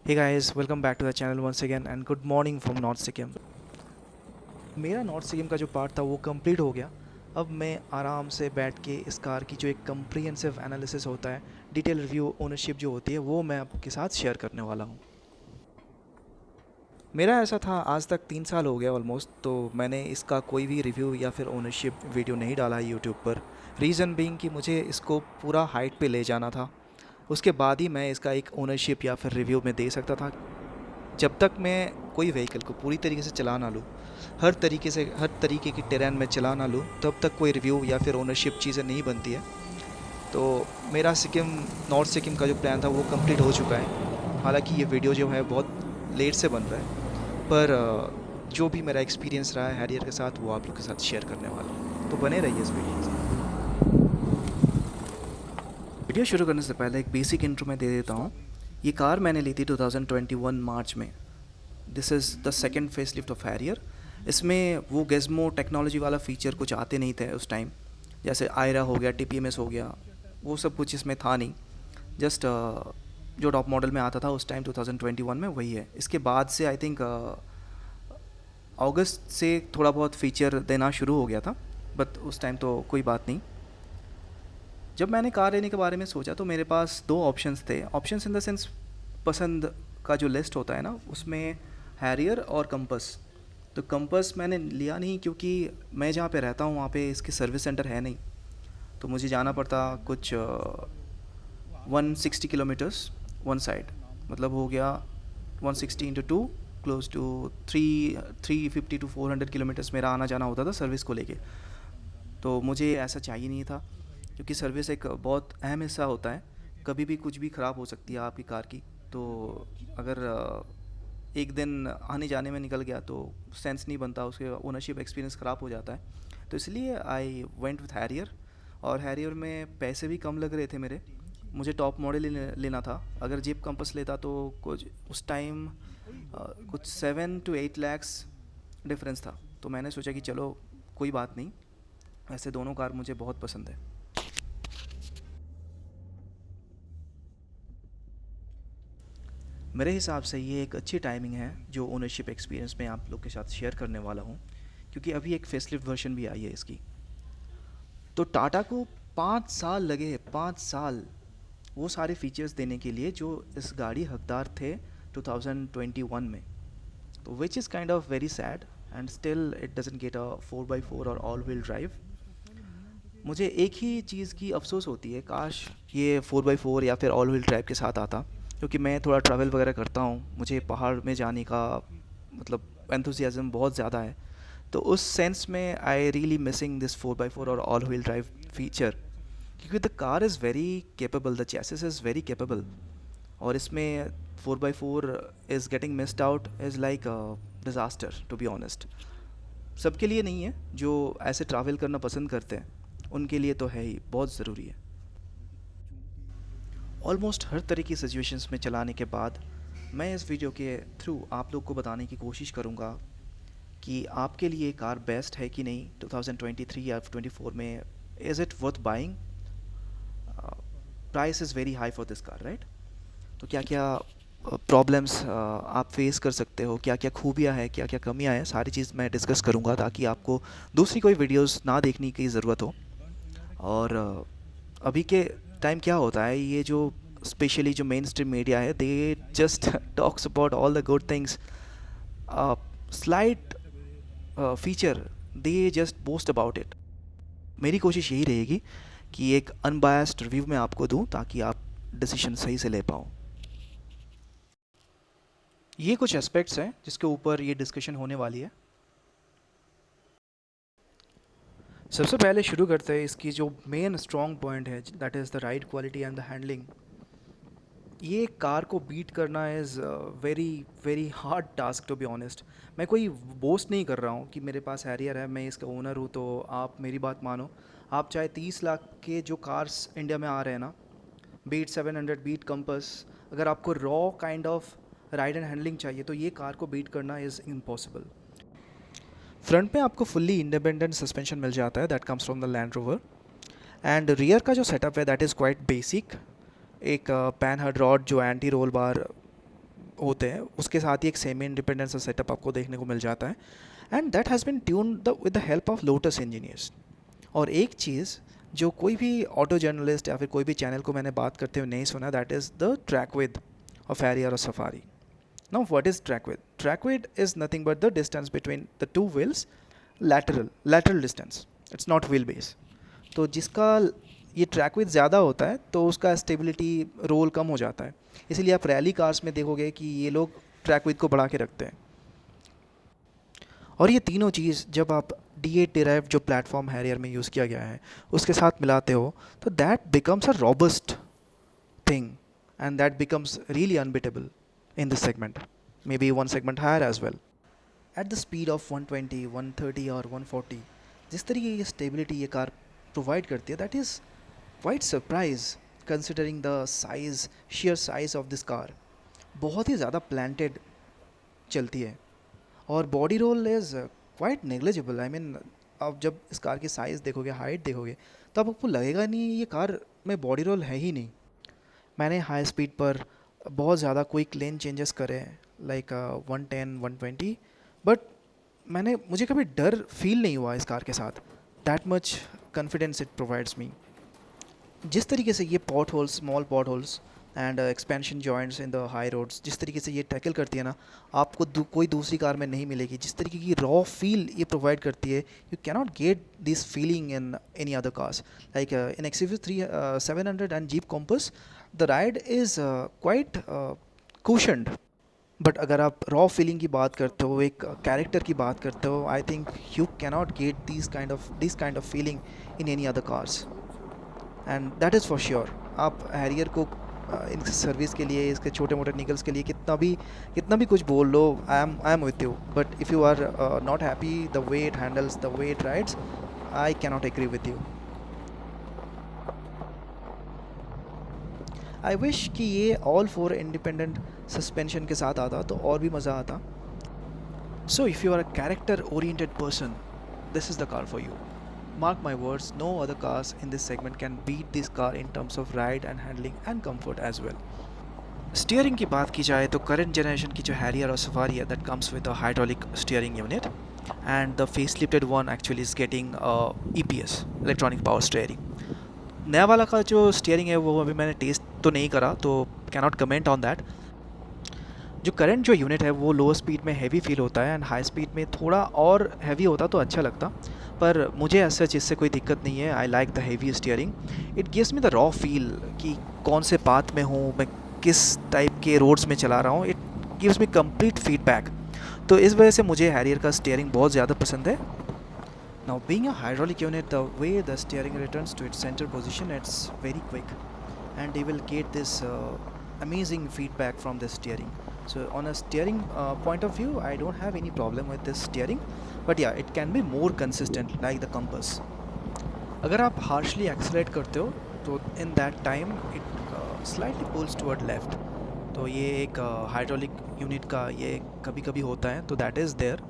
Hey guys, welcome back to the channel once again and good morning from north Sikkim. मेरा north Sikkim का जो part था वो complete हो गया। अब मैं आराम से बैठ के इस कार की जो एक कम्प्रिहेंसिव एनालिसिस होता है, डिटेल रिव्यू, ओनरशिप जो होती है वो मैं आपके साथ शेयर करने वाला हूँ। मेरा ऐसा था, आज तक 3 साल हो गया ऑलमोस्ट, तो मैंने इसका कोई भी रिव्यू या फिर ओनरशिप वीडियो नहीं डाला है यूट्यूब पर। रीज़न बीइंग कि मुझे इसको पूरा हाइट पे ले जाना था, उसके बाद ही मैं इसका एक ओनरशिप या फिर रिव्यू में दे सकता था। जब तक मैं कोई व्हीकल को पूरी तरीके से चला ना लूँ, हर तरीके की टेरेन में चला ना लूँ, तब तक कोई रिव्यू या फिर ओनरशिप चीज़ें नहीं बनती है। तो मेरा नॉर्थ सिक्किम का जो प्लान था वो कंप्लीट हो चुका है। हालांकि ये वीडियो जो है बहुत लेट से बन रहा है, पर जो भी मेरा एक्सपीरियंस रहा है हैरियर के साथ वो आप लोग के साथ शेयर करने वाला हूँ, तो बने रहिए इस वीडियो के साथ। वीडियो शुरू करने से पहले एक बेसिक इंट्रो मैं दे देता हूँ। ये कार मैंने ली थी 2021 मार्च में। This is the second facelift of Harrier. इसमें वो गेज़मो टेक्नोलॉजी वाला फ़ीचर कुछ आते नहीं थे उस टाइम, जैसे आयरा हो गया, टीपीएमएस हो गया, वो सब कुछ इसमें था नहीं। जस्ट जो टॉप मॉडल में आता था उस टाइम 2021 में वही है। इसके बाद से आई थिंक अगस्त से थोड़ा बहुत फ़ीचर देना शुरू हो गया था, बट उस टाइम तो कोई बात नहीं। जब मैंने कार लेने के बारे में सोचा तो मेरे पास दो ऑप्शंस थे। ऑप्शंस इन द सेंस, पसंद का जो लिस्ट होता है ना, उसमें हैरियर और कंपस। तो कंपस मैंने लिया नहीं क्योंकि मैं जहाँ पे रहता हूँ वहाँ पे इसकी सर्विस सेंटर है नहीं, तो मुझे जाना पड़ता कुछ 160 किलोमीटर्स वन साइड। मतलब हो गया 160 × 2, क्लोज टू 350 to 400 किलोमीटर्स मेरा आना जाना होता था सर्विस को लेके। तो मुझे ऐसा चाहिए नहीं था, क्योंकि सर्विस एक बहुत अहम हिस्सा होता है। कभी भी कुछ भी ख़राब हो सकती है आपकी कार की। तो अगर एक दिन आने जाने में निकल गया तो सेंस नहीं बनता, उसके ओनरशिप एक्सपीरियंस ख़राब हो जाता है। तो इसलिए आई वेंट विथ हैरियर। और हैरियर में पैसे भी कम लग रहे थे मेरे। मुझे टॉप मॉडल ही लेना था। अगर जीप कंपस लेता तो कुछ उस टाइम कुछ 7 to 8 lakhs डिफरेंस था। तो मैंने सोचा कि चलो कोई बात नहीं, ऐसे दोनों कार मुझे बहुत पसंद है। मेरे हिसाब से ये एक अच्छी टाइमिंग है जो ओनरशिप एक्सपीरियंस मैं आप लोग के साथ शेयर करने वाला हूँ, क्योंकि अभी एक फेसलिफ्ट वर्जन भी आई है इसकी। तो टाटा को 5 साल लगे, 5 साल वो सारे फीचर्स देने के लिए जो इस गाड़ी हकदार थे 2021 में। तो which is kind of very sad, and still it doesn't get a 4x4 और ऑल व्हील ड्राइव। मुझे एक ही चीज़ की अफसोस होती है, काश ये 4x4 या फिर ऑल व्हील ड्राइव के साथ आता, क्योंकि मैं थोड़ा ट्रैवल वगैरह करता हूँ, मुझे पहाड़ में जाने का मतलब एंथुसियाज़म बहुत ज़्यादा है। तो उस सेंस में I really missing this 4x4 और ऑल व्हील ड्राइव फीचर, क्योंकि the car is very capable, the chassis is very capable. और इसमें 4x4 is getting missed out is like disaster to be honest. सबके लिए नहीं है, जो ऐसे ट्रैवल करना पसंद करते हैं उनके लिए तो है ही, बहुत ज़रूरी है। ऑलमोस्ट हर तरह की सिचुएशंस में चलाने के बाद मैं इस वीडियो के थ्रू आप लोग को बताने की कोशिश करूँगा कि आपके लिए कार बेस्ट है कि नहीं 2023 या 24 में। Is it worth buying? Price is very high for this car, right? तो क्या क्या प्रॉब्लम्स आप फेस कर सकते हो, क्या क्या खूबियाँ हैं, क्या क्या कमियाँ हैं, सारी चीज़ मैं डिस्कस करूँगा ताकि आपको दूसरी कोई वीडियोस ना देखने की ज़रूरत हो। और अभी के टाइम क्या होता है, ये जो स्पेशली जो मेन स्ट्रीम मीडिया है, they just talks about all the good things, slight feature, they just boast about it. मेरी कोशिश यही रहेगी कि एक अनबायस्ड रिव्यू मैं आपको दूं ताकि आप डिसीजन सही से ले पाओ। ये कुछ एस्पेक्ट्स हैं जिसके ऊपर ये डिस्कशन होने वाली है। सबसे पहले शुरू करते हैं इसकी जो मेन स्ट्रॉन्ग पॉइंट है, that is the ride quality and the handling. ये कार को बीट करना is very very hard task to be honest. मैं कोई बोस्ट नहीं कर रहा हूँ कि मेरे पास हैरियर है, मैं इसका ओनर हूँ, तो आप मेरी बात मानो। आप चाहे 30 लाख के जो कार्स इंडिया में आ रहे हैं ना, बीट 700, बीट कंपस, अगर आपको raw kind of ride and handling चाहिए तो ये कार को बीट करना इज़ इम्पॉसिबल। फ्रंट में आपको फुल्ली इंडिपेंडेंट सस्पेंशन मिल जाता है, that comes from the land rover. And rear का जो सेटअप है दैट इज़ क्वाइट बेसिक। एक पैन हेड रॉड जो एंटी रोल बार होते हैं, उसके साथ ही एक सेमी इंडिपेंडेंस सेटअप आपको देखने को मिल जाता है, and that has been tuned with the help of Lotus engineers. और एक चीज़ जो कोई भी ऑटो जर्नलिस्ट या फिर कोई भी चैनल को मैंने बात करते हुए नहीं सुना, that is the track width of Harrier और Safari. Now what is track width? Track width is nothing but the distance between the two wheels, lateral distance, it's not wheel base. तो जिसका ये ट्रैक विद ज़्यादा होता है तो उसका stability role कम हो जाता है, इसीलिए आप रैली कार्स में देखोगे कि ये लोग ट्रैक विद को बढ़ा के रखते हैं। और ये तीनों चीज़ जब आप D8 डिराइव जो प्लेटफॉर्म हैरियर में यूज़ किया गया है उसके साथ मिलाते हो, तो that becomes a robust thing and that becomes really unbeatable in this segment, maybe one segment higher as well. At the speed of 120, 130 और 140 जिस तरीके की स्टेबिलिटी ये कार प्रोवाइड करती है, that is quite surprise considering the size, share size of this car. बहुत ही ज़्यादा planted चलती है और body roll is quite negligible. I mean आप जब इस कार की साइज़ देखोगे, हाइट देखोगे, तो आपको लगेगा नहीं ये कार में बॉडी रोल है ही नहीं। मैंने हाई स्पीड पर बहुत ज़्यादा क्विक लेन चेंजेस करे लाइक 110, 120, बट मुझे कभी डर फील नहीं हुआ इस कार के साथ। That much confidence it provides me. जिस तरीके से ये potholes, small potholes and expansion joints in the high roads, जिस तरीके से ये टैकल करती है ना, आपको कोई दूसरी कार में नहीं मिलेगी। जिस तरीके की रॉ फील ये प्रोवाइड करती है, you cannot get this feeling in any other cars like in XUV 700 and jeep compass. The ride is quite cushioned, but अगर आप रॉ फीलिंग की बात करते हो, एक कैरेक्टर की बात करते हो, I think you cannot get this kind of feeling in any other cars, and that is for sure. आप हैरियर को इन सर्विस के लिए, इसके छोटे मोटे निकल्स के लिए कितना भी कुछ बोल लो, I am with you, but if you are not happy the way it handles, the way it rides, I cannot agree with you. I wish कि ये ऑल 4 इंडिपेंडेंट सस्पेंशन के साथ आता तो और भी मज़ा आता। So if you are a character oriented person, this is the car for you. Mark my words, no other cars in this segment can beat this car in terms of ride and handling and comfort as well. Steering की बात की जाए तो current generation की जो Harrier और safari है, that comes with a hydraulic steering unit, and the facelifted one actually is getting EPS, electronic power steering. नया वाला का जो स्टीयरिंग है वो अभी मैंने टेस्ट तो नहीं करा, तो कैनॉट कमेंट ऑन दैट। जो करंट जो यूनिट है वो लोअर स्पीड में हैवी फील होता है एंड हाई स्पीड में थोड़ा और हैवी होता तो अच्छा लगता, पर मुझे ऐसा इससे कोई दिक्कत नहीं है। I like the heavy steering, it gives me the raw feel कि कौन से पाथ में हूँ मैं, किस टाइप के रोड्स में चला रहा हूँ, it gives me complete feedback. तो इस वजह से मुझे हैरियर का स्टीयरिंग बहुत ज़्यादा पसंद है। Now being a hydraulic unit, the way the steering returns to its centre position, it's very quick and you will get this amazing feedback from the steering. So on a steering point of view, I don't have any problem with this steering, but yeah, it can be more consistent like the compass. अगर आप harshly accelerate करते हो तो in that time it slightly pulls toward left. तो ये एक hydraulic unit का ये कभी कभी होता है, तो that is there,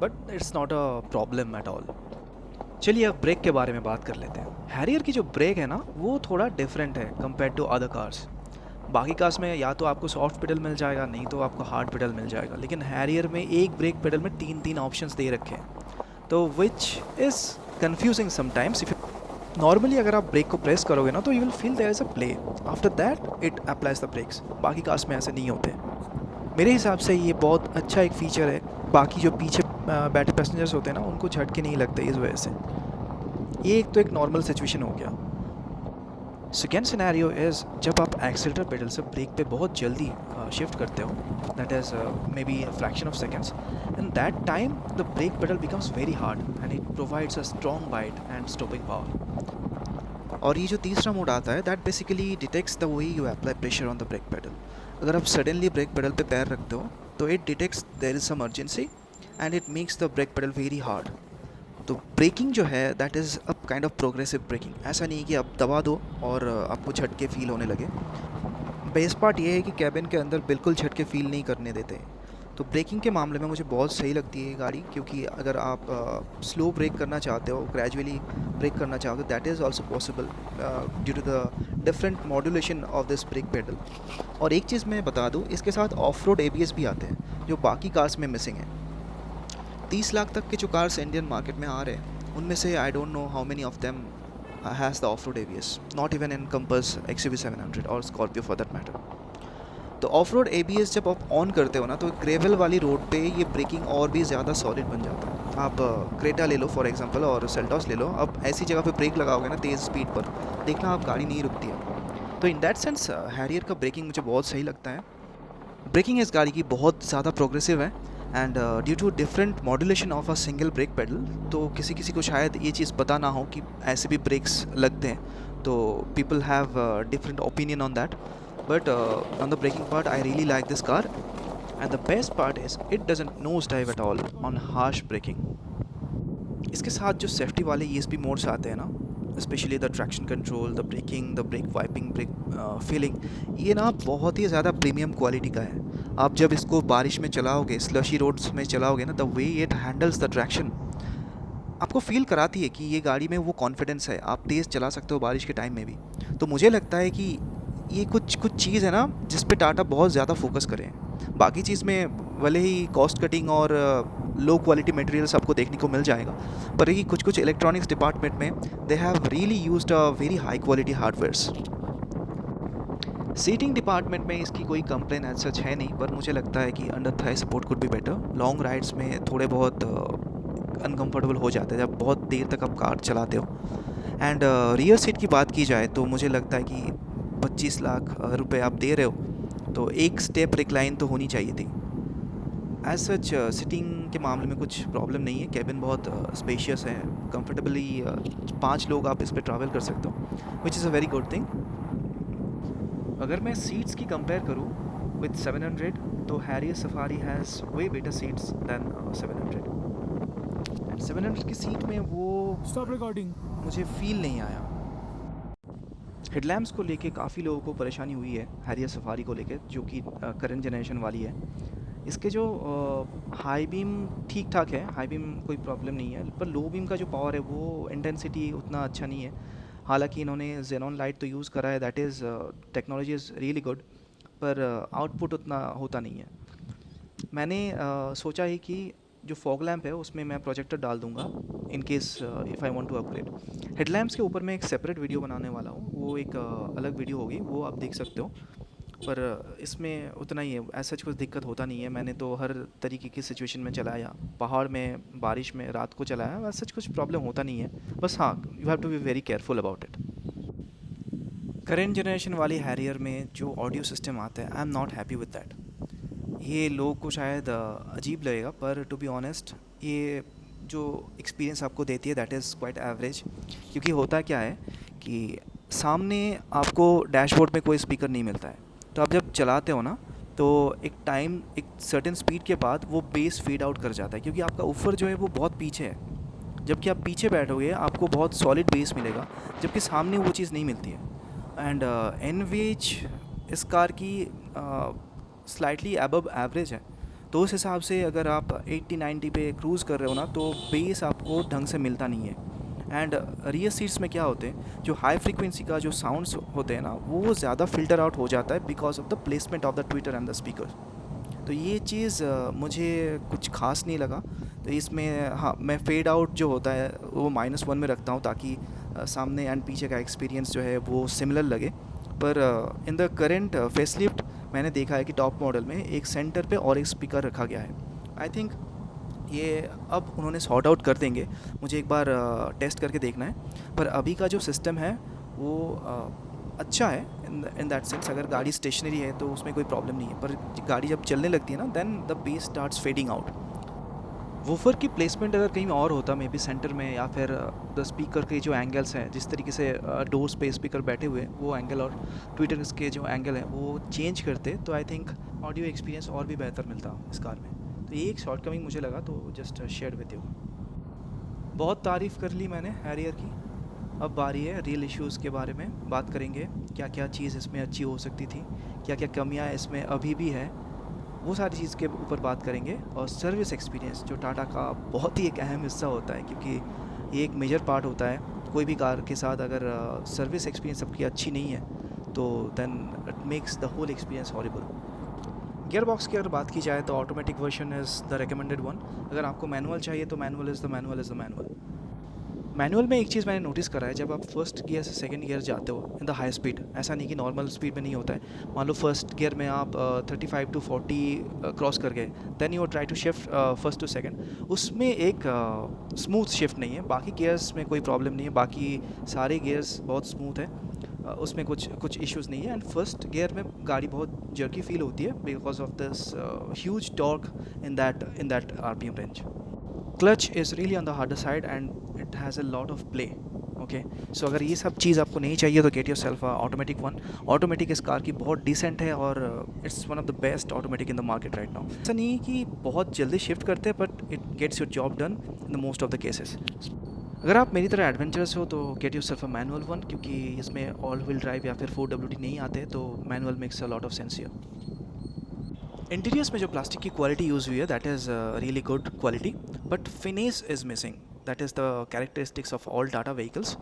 but it's not a problem at all. चलिए अब ब्रेक के बारे में बात कर लेते हैं। हैरियर की जो ब्रेक है ना, वो थोड़ा डिफरेंट है कंपेयर टू अदर कार्स। बाकी कार्स में या तो आपको सॉफ्ट पेडल मिल जाएगा, नहीं तो आपको हार्ड पेडल मिल जाएगा, लेकिन हैरियर में एक ब्रेक पेडल में 3 ऑप्शंस दे रखे हैं, तो which is confusing sometimes. Normally अगर आप ब्रेक को प्रेस करोगे ना, तो you will feel there is a play, after that it applies the brakes. बाकी कार्स में ऐसे नहीं होते। मेरे हिसाब से ये बहुत अच्छा एक फ़ीचर है। बाकी जो पीछे बैठे पैसेंजर्स होते हैं ना, उनको झटके नहीं लगते इस वजह से। ये एक तो एक नॉर्मल सिचुएशन हो गया। सेकेंड सिनेरियो इज़ जब आप एक्सीलरेटर पेडल से ब्रेक पे बहुत जल्दी शिफ्ट करते हो, that is maybe fraction of seconds, and that time the brake pedal becomes very hard and it provides a strong bite and stopping power. और ये जो तीसरा मोड आता है, that basically detects the way you apply pressure on the brake pedal. अगर आप suddenly brake pedal पे पैर रखते हो, तो it detects there is some urgency and it makes the brake pedal very hard. तो ब्रेकिंग जो है, that is a kind of progressive braking. ऐसा नहीं कि आप दबा दो और आपको झटके फील होने लगे। बेस्ट पार्ट ये है कि कैबिन के अंदर बिल्कुल झटके फील नहीं करने देते। तो ब्रेकिंग के मामले में मुझे बहुत सही लगती है ये गाड़ी, क्योंकि अगर आप स्लो ब्रेक करना चाहते हो, ग्रेजुअली ब्रेक करना चाहते हो, that is also possible due to the different modulation of this brake pedal. और एक चीज़ मैं बता दूँ, इसके साथ ऑफ रोड ABS भी आते हैं जो बाकी कार्स में मिसिंग है। 30 लाख तक के जो कार्स इंडियन मार्केट में आ रहे हैं, उनमें से I don't know how many of them has the of road ABS, not even in compass XUV 700 और स्कॉर्पियो फॉर दैट मैटर। तो ऑफ रोड ABS जब आप ऑन करते हो ना, तो ग्रेवल वाली रोड पे ये ब्रेकिंग और भी ज़्यादा सॉलिड बन जाता है। आप क्रेटा ले लो फॉर एग्जांपल और सेल्टॉस ले लो, अब ऐसी जगह पे ब्रेक लगाओगे ना तेज़ स्पीड पर, देखना आप गाड़ी नहीं रुकती है। तो इन दैट सेंस हैरियर का ब्रेकिंग मुझे बहुत सही लगता है। ब्रेकिंग इस गाड़ी की बहुत ज़्यादा प्रोग्रेसिव है and due to different modulation of a single brake pedal, तो किसी किसी को शायद ये चीज़ पता ना हो कि ऐसे भी ब्रेक्स लगते हैं, तो people have different opinion on that. But on the braking part, I really like this car, and the best part is it doesn't nose dive at all on harsh braking. इसके साथ जो safety वाले ESP modes आते हैं ना, specially the traction control, the braking, the brake wiping, brake feeling, ये ना बहुत ही ज़्यादा प्रीमियम क्वालिटी का है। आप जब इसको बारिश में चलाओगे, स्लशी रोड्स में चलाओगे ना, the way it handles the traction आपको फील कराती है कि ये गाड़ी में वो कॉन्फिडेंस है, आप तेज़ चला सकते हो बारिश के टाइम में भी। तो मुझे लगता है कि ये कुछ चीज़ है ना जिस पे टाटा बहुत ज़्यादा फोकस करें। बाकी चीज़ में भले ही कॉस्ट कटिंग और लो क्वालिटी मटेरियल्स आपको देखने को मिल जाएगा, पर ये कुछ इलेक्ट्रॉनिक्स डिपार्टमेंट में they have really used a very high quality hardwares. Seating department में इसकी कोई कंप्लेन एज सच है नहीं, पर मुझे लगता है कि under Thai support could be better. Long rides में थोड़े बहुत अनकम्फर्टेबल हो जाते हैं जब बहुत देर तक आप कार चलाते हो। एंड रियर सीट की बात की जाए तो मुझे लगता है कि 25 लाख रुपए आप दे रहे हो, तो एक स्टेप रिक्लाइन तो होनी चाहिए थी। एज सच सिटिंग के मामले में कुछ प्रॉब्लम नहीं है, केबिन बहुत स्पेशियस है, कंफर्टेबली 5 लोग आप इस पर ट्रैवल कर सकते हो, which is a very good thing. अगर मैं सीट्स की कंपेयर करूँ विद 700, तो Harrier Safari has way better seats than 700। And 700 की सीट में वो स्टॉप रिकॉर्डिंग मुझे फील नहीं आया। हेडलैम्प्स को लेके काफ़ी लोगों को परेशानी हुई है हैरियर सफारी को लेके, जो कि करंट जनरेशन वाली है। इसके जो हाई बीम ठीक ठाक है, हाई बीम कोई प्रॉब्लम नहीं है, पर लो बीम का जो पावर है वो इंटेंसिटी उतना अच्छा नहीं है। हालांकि इन्होंने जेनॉन लाइट तो यूज़ करा है, that is technology is really good, पर आउटपुट उतना होता नहीं है। मैंने सोचा ही कि जो फॉग लैम्प है उसमें मैं प्रोजेक्टर डाल दूंगा in case if I want to upgrade. Headlamps के ऊपर मैं एक सेपरेट वीडियो बनाने वाला हूँ, वो एक अलग वीडियो होगी, वो आप देख सकते हो। पर इसमें उतना ही है, ऐसा कुछ दिक्कत होता नहीं है। मैंने तो हर तरीके की सिचुएशन में चलाया, पहाड़ में, बारिश में, रात को चलाया, वैसा कुछ प्रॉब्लम होता नहीं है। बस हाँ, you have to be very careful about it. Current generation वाली हैरियर में जो ऑडियो सिस्टम आता है, I am not happy with that. ये लोगों को शायद अजीब लगेगा, पर टू बी ऑनेस्ट ये जो एक्सपीरियंस आपको देती है दैट इज़ क्वाइट एवरेज। क्योंकि होता क्या है कि सामने आपको डैशबोर्ड में कोई स्पीकर नहीं मिलता है, तो आप जब चलाते हो ना, तो एक सर्टेन स्पीड के बाद वो बेस फेड आउट कर जाता है, क्योंकि आपका ऊपर जो है वो बहुत पीछे है। जबकि आप पीछे बैठोगे आपको बहुत सॉलिड बेस मिलेगा, जबकि सामने वो चीज़ नहीं मिलती है। एंड एनवेज इस कार की स्लाइटली अबव एवरेज है, तो उस हिसाब से अगर आप 80-90 पे क्रूज़ कर रहे हो ना, तो बेस आपको ढंग से मिलता नहीं है। एंड रियर सीट्स में क्या होते हैं, जो हाई फ्रीक्वेंसी का जो साउंड्स होते हैं ना, वो ज़्यादा फिल्टर आउट हो जाता है because of the placement of the Twitter and the speaker. तो ये चीज़ मुझे कुछ खास नहीं लगा। तो इसमें हाँ, मैं फेड आउट जो होता है वो -1 में रखता हूँ, ताकि सामने एंड पीछे का एक्सपीरियंस जो है वो सिमिलर लगे। पर इन द करेंट फेसलिफ्ट मैंने देखा है कि टॉप मॉडल में एक सेंटर पे और एक स्पीकर रखा गया है। आई थिंक ये अब उन्होंने सॉर्ट आउट कर देंगे, मुझे एक बार टेस्ट करके देखना है। पर अभी का जो सिस्टम है वो अच्छा है इन दैट सेंस। अगर गाड़ी स्टेशनरी है तो उसमें कोई प्रॉब्लम नहीं है, पर गाड़ी जब चलने लगती है ना, then the bass starts fading out. Woofer की प्लेसमेंट अगर कहीं और होता, मे बी सेंटर में, या फिर द स्पीकर के जो एंगल्स हैं, जिस तरीके से डोर्स पे स्पीकर बैठे हुए हैं, वो एंगल और ट्विटर के जो एंगल हैं वो चेंज करते, तो आई थिंक ऑडियो एक्सपीरियंस और भी बेहतर मिलता इस कार में। तो ये एक शॉर्टकमिंग मुझे लगा, तो जस्ट शेयर विद यू। बहुत तारीफ़ कर ली मैंने हैरियर की, अब बारी है रियल इश्यूज़ के बारे में बात करेंगे। क्या क्या चीज़ इसमें अच्छी हो सकती थी, क्या क्या कमियां इसमें अभी भी है, वो सारी चीज़ के ऊपर बात करेंगे। और सर्विस एक्सपीरियंस जो टाटा का बहुत ही एक अहम हिस्सा होता है, क्योंकि ये एक मेजर पार्ट होता है कोई भी कार के साथ। अगर सर्विस एक्सपीरियंस आपकी अच्छी नहीं है तो then it makes the whole experience horrible. Gearbox की अगर बात की जाए तो automatic version is the recommended one. अगर आपको मैनुअल चाहिए तो मैनुअल। मैनुअल में एक चीज़ मैंने नोटिस करा है, जब आप फर्स्ट गियर से सेकंड गियर जाते हो इन द हाई स्पीड, ऐसा नहीं कि नॉर्मल स्पीड में नहीं होता है। मान लो फर्स्ट गियर में आप 35 टू 40 क्रॉस कर गए, then you try to shift first to second, उसमें एक स्मूथ शिफ्ट नहीं है। बाकी गियर्स में कोई प्रॉब्लम नहीं है, बाकी सारे गियर्स बहुत स्मूथ है, उसमें कुछ इश्यूज़ नहीं है। एंड फर्स्ट गियर में गाड़ी बहुत जर्की फील होती है because of this huge torque in that RPM range. Clutch is really on the harder side and it has a lot of play. Okay, so अगर ये सब चीज़ आपको नहीं चाहिए तो get yourself automatic one. Automatic इस car की बहुत डिसेंट है और it's one of the best automatic in the market right now. ऐसा नहीं है कि बहुत जल्दी शिफ्ट करते हैं, but it gets your job done in the most of the cases. अगर आप मेरी तरह एडवेंचरस हो तो get yourself a manual one, क्योंकि इसमें ऑल व्हील ड्राइव या फिर 4WD नहीं आते, तो manual makes a lot of sense here. Interiors में जो प्लास्टिक की क्वालिटी यूज़ हुई है that is really good quality, but finish is missing. That is the characteristics of all Tata vehicles.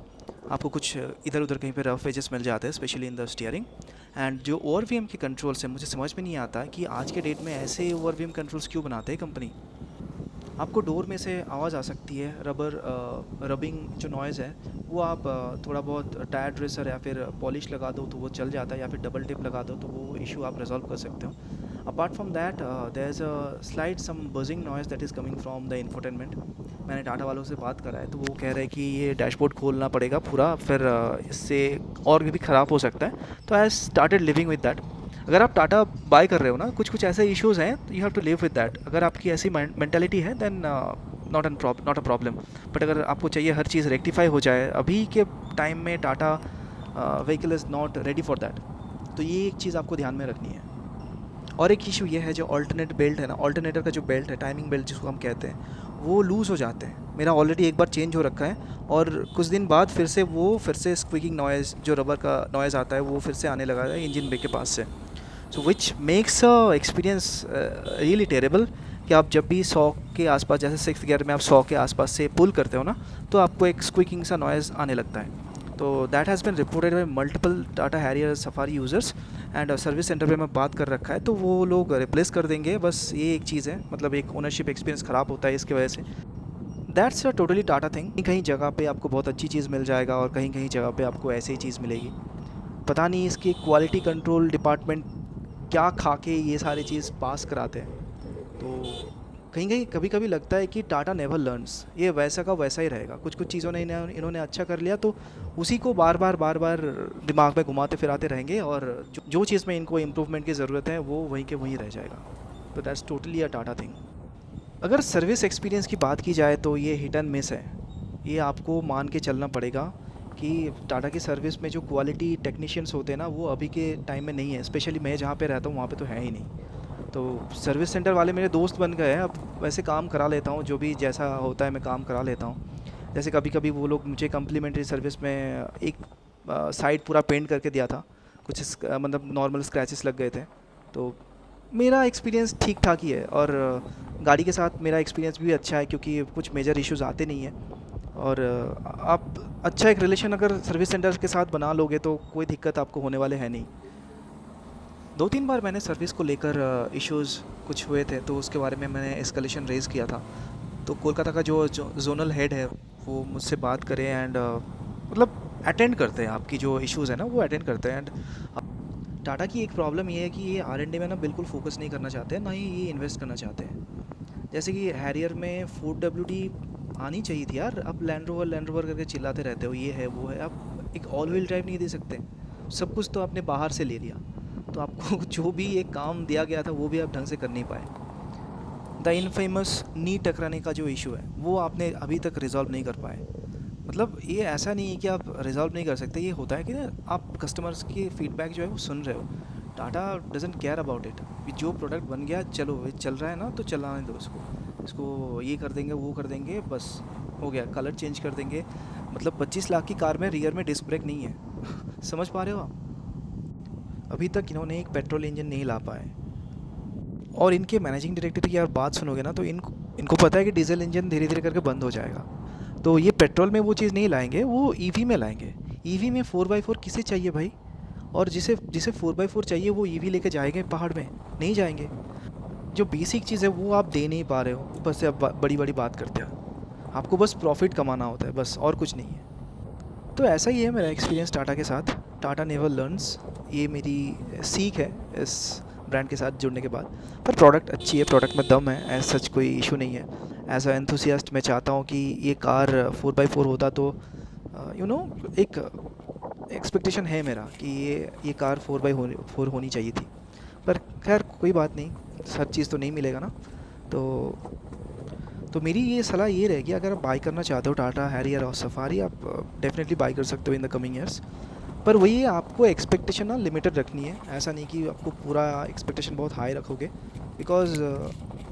आपको कुछ इधर उधर कहीं पे रफ एजेस मिल जाते हैं, specially in the steering. And जो ओवरवीएम के कंट्रोल्स हैं, मुझे समझ में नहीं आता कि आज के डेट में ऐसे ओवरवीएम कंट्रोल्स क्यों बनाते हैं कंपनी। आपको डोर में से आवाज़ आ सकती है, रबिंग जो नॉइज़ है वो आप थोड़ा बहुत टायर ड्रेसर या फिर पॉलिश लगा दो तो वो चल जाता है, या फिर डबल टिप लगा दो तो वो इशू आप रिजॉल्व कर सकते हो। Apart from that there is a slight some buzzing noise that is coming from the infotainment. मैंने टाटा वालों से बात करा है तो वो कह रहे हैं कि ये डैशबोर्ड खोलना पड़ेगा पूरा, फिर इससे और भी ख़राब हो सकता है। तो I started living with that. अगर आप टाटा बाय कर रहे हो ना, कुछ ऐसे इश्यूज़ हैं, you have to live with that. अगर आपकी ऐसी मेंटालिटी है then not a problem. But अगर आपको चाहिए हर चीज़ रेक्टिफाई हो जाए, अभी के टाइम में Tata vehicle is not ready for that. तो ये एक चीज़ आपको ध्यान में रखनी है। और एक इशू ये है, जो ऑल्टरनेट बेल्ट है ना, ऑल्टरनेटर का जो बेल्ट है, टाइमिंग बेल्ट जिसको हम कहते हैं, वो लूज़ हो जाते हैं। मेरा ऑलरेडी एक बार चेंज हो रखा है और कुछ दिन बाद फिर से स्क्वीकिंग नॉइज़, जो रबर का नॉइज़ आता है, वो फिर से आने लगा है इंजन ब्रेक के पास से। So which makes experience really terrible कि आप जब भी 100 के आसपास, जैसे सिक्स गियर में आप 100 के आसपास से पुल करते हो ना, तो आपको एक स्क्वीकिंग सा नॉइज़ आने लगता है। तो that has been reported by multiple Tata Harrier safari users and service centre पे मैं बात कर रखा है, तो वो लोग रिप्लेस कर देंगे। बस ये एक चीज़ है, मतलब एक ओनरशिप एक्सपीरियंस ख़राब होता है इसकी वजह से। That's a totally Tata thing. कहीं जगह पे आपको बहुत अच्छी चीज़ मिल जाएगा और कहीं कहीं जगह पे आपको ऐसी ही चीज़ मिलेगी। पता नहीं इसकी क्वालिटी कंट्रोल डिपार्टमेंट क्या खा के ये सारी चीज़ पास कराते हैं। तो कहीं कहीं कभी कभी लगता है कि टाटा नेवर लर्न्स, ये वैसा का वैसा ही रहेगा। कुछ कुछ चीज़ों ने इन्होंने अच्छा कर लिया तो उसी को बार बार दिमाग में घुमाते फिराते रहेंगे, और जो चीज़ में इनको इम्प्रूवमेंट की ज़रूरत है वो वहीं के वहीं रह जाएगा। तो that's totally a Tata thing. अगर सर्विस एक्सपीरियंस की बात की जाए तो ये हिट एंड मिस है। ये आपको मान के चलना पड़ेगा कि टाटा की सर्विस में जो क्वालिटी टेक्नीशियंस होते हैं ना, वो अभी के टाइम में नहीं है। स्पेशली मैं जहाँ पे रहता हूँ वहाँ पे तो है ही नहीं। तो सर्विस सेंटर वाले मेरे दोस्त बन गए हैं। अब वैसे काम करा लेता हूँ, जो भी जैसा होता है मैं काम करा लेता हूँ। जैसे कभी कभी वो लोग मुझे कम्प्लीमेंट्री सर्विस में एक साइड पूरा पेंट करके दिया था, मतलब नॉर्मल स्क्रैचेस लग गए थे। तो मेरा एक्सपीरियंस ठीक ठाक ही है, और गाड़ी के साथ मेरा एक्सपीरियंस भी अच्छा है क्योंकि कुछ मेजर इश्यूज़ आते नहीं हैं। और आप अच्छा एक रिलेशन अगर सर्विस सेंटर के साथ बना लोगे तो कोई दिक्कत आपको होने वाले है नहीं। 2-3 बार मैंने सर्विस को लेकर इश्यूज़ कुछ हुए थे, तो उसके बारे में मैंने एस्केलेशन रेज़ किया था। तो कोलकाता का जो जोनल हेड है वो मुझसे बात करें एंड मतलब अटेंड करते हैं, आपकी जो इश्यूज़ है ना वो अटेंड करते हैं। एंड टाटा की एक प्रॉब्लम ये है कि ये R&D में ना बिल्कुल फोकस नहीं करना चाहते हैं, ना ही ये इन्वेस्ट करना चाहते हैं। जैसे कि हैरियर में 4WD आनी चाहिए थी यार। अब लैंड रोवर करके चिल्लाते रहते हो, ये है वो है। आप एक ऑल व्हील ड्राइव नहीं दे सकते, सब कुछ तो आपने बाहर से ले लिया, तो आपको जो भी एक काम दिया गया था वो भी आप ढंग से कर नहीं पाए। द इनफेमस नी टकराने का जो इशू है वो आपने अभी तक रिजॉल्व नहीं कर पाए। मतलब ये ऐसा नहीं है कि आप रिजॉल्व नहीं कर सकते, ये होता है कि ना आप कस्टमर्स की फीडबैक जो है वो सुन रहे हो। Tata doesn't care about it कि जो प्रोडक्ट बन गया चलो ये चल रहा है ना तो चलाने दो इसको ये कर देंगे वो कर देंगे, बस हो गया, कलर चेंज कर देंगे। मतलब 25 लाख की कार में रियर में डिस्क ब्रेक नहीं है समझ पा रहे हो आप? अभी तक इन्होंने एक पेट्रोल इंजन नहीं ला पाए। और इनके मैनेजिंग डायरेक्टर की यार बात सुनोगे ना, तो इनको इनको पता है कि डीजल इंजन धीरे धीरे करके बंद हो जाएगा, तो ये पेट्रोल में वो चीज़ नहीं लाएंगे, वो ईवी में लाएंगे। ईवी में 4x4 किसे चाहिए भाई? और जिसे जिसे 4x4 चाहिए वो ईवी लेके जाएंगे पहाड़ में? नहीं जाएंगे। जो बेसिक चीज़ है वो आप दे नहीं पा रहे हो, बस आप बड़ी बड़ी बात करते हो। आपको बस प्रॉफिट कमाना होता है, बस, और कुछ नहीं है। तो ऐसा ही है मेरा एक्सपीरियंस टाटा के साथ। टाटा नेवर लर्न्स, ये मेरी सीख है इस ब्रांड के साथ जुड़ने के बाद। पर प्रोडक्ट अच्छी है, प्रोडक्ट में दम है, एज सच कोई इशू नहीं है। एज अ एंथुसियास्ट मैं चाहता हूँ कि ये कार 4x4 होता तो एक एक्सपेक्टेशन है मेरा कि ये कार 4x4 होनी चाहिए थी। पर खैर कोई बात नहीं, हर चीज़ तो नहीं मिलेगा ना। तो मेरी ये सलाह ये रहेगी, अगर आप बाई करना चाहते हो टाटा हैरियर और सफारी, आप डेफिनेटली बाई कर सकते हो इन द कमिंग ईयर्स। पर वही है, आपको एक्सपेक्टेशन ना लिमिटेड रखनी है। ऐसा नहीं कि आपको पूरा एक्सपेक्टेशन बहुत हाई रखोगे, बिकॉज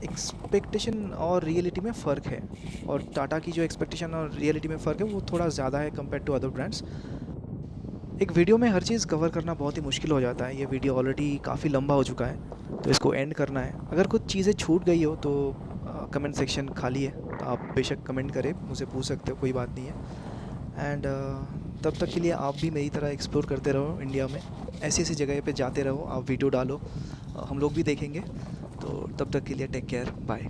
एक्सपेक्टेशन और रियलिटी में फ़र्क है। और टाटा की जो एक्सपेक्टेशन और रियलिटी में फ़र्क है वो थोड़ा ज़्यादा है कंपेयर टू अदर ब्रांड्स। एक वीडियो में हर चीज़ कवर करना बहुत ही मुश्किल हो जाता है। ये वीडियो ऑलरेडी काफ़ी लंबा हो चुका है, तो इसको एंड करना है। अगर कुछ चीज़ें छूट गई हो तो कमेंट सेक्शन खाली है, तो आप बेशक कमेंट करें, मुझे पूछ सकते हो, कोई बात नहीं है। एंड तब तक के लिए आप भी मेरी तरह एक्सप्लोर करते रहो इंडिया में, ऐसी ऐसी जगह पे जाते रहो, आप वीडियो डालो, हम लोग भी देखेंगे। तो तब तक के लिए टेक केयर, बाय।